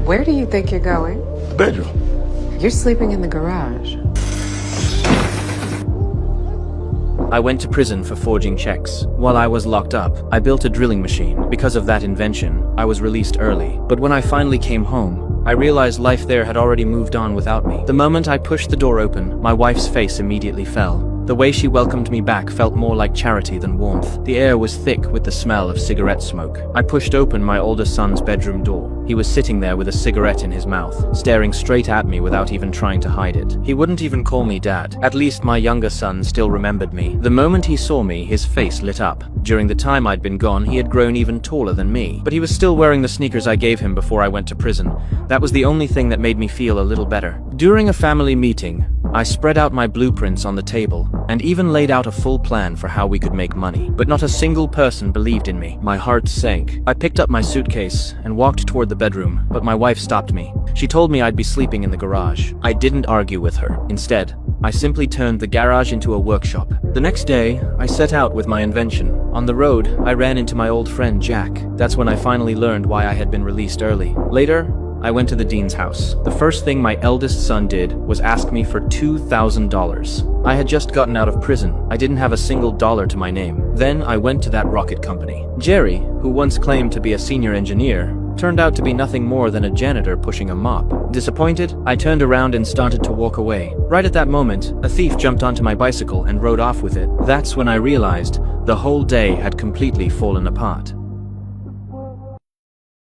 Where do you think you're going? Bedroom. You're sleeping in the garage. I went to prison for forging checks. While I was locked up, I built a drilling machine. Because of that invention, I was released early. But when I finally came home, I realized life there had already moved on without me. The moment I pushed the door open, my wife's face immediately fell. The way she welcomed me back felt more like charity than warmth. The air was thick with the smell of cigarette smoke. I pushed open my older son's bedroom door. He was sitting there with a cigarette in his mouth, staring straight at me without even trying to hide it. He wouldn't even call me dad. At least my younger son still remembered me. The moment he saw me, his face lit up. During the time I'd been gone, he had grown even taller than me. But he was still wearing the sneakers I gave him before I went to prison. That was the only thing that made me feel a little better. During a family meeting, I spread out my blueprints on the table and even laid out a full plan for how we could make money. But not a single person believed in me. My heart sank. I picked up my suitcase and walked toward the bedroom, but my wife stopped me. She told me I'd be sleeping in the garage. I didn't argue with her. Instead, I simply turned the garage into a workshop. The next day, I set out with my invention. On the road, I ran into my old friend Jack. That's when I finally learned why I had been released early. Later, I went to the dean's house. The first thing my eldest son did was ask me for $2,000. I had just gotten out of prison. I didn't have a single dollar to my name. Then I went to that rocket company. Jerry, who once claimed to be a senior engineer, turned out to be nothing more than a janitor pushing a mop. Disappointed, I turned around and started to walk away. Right at that moment, a thief jumped onto my bicycle and rode off with it. That's when I realized the whole day had completely fallen apart.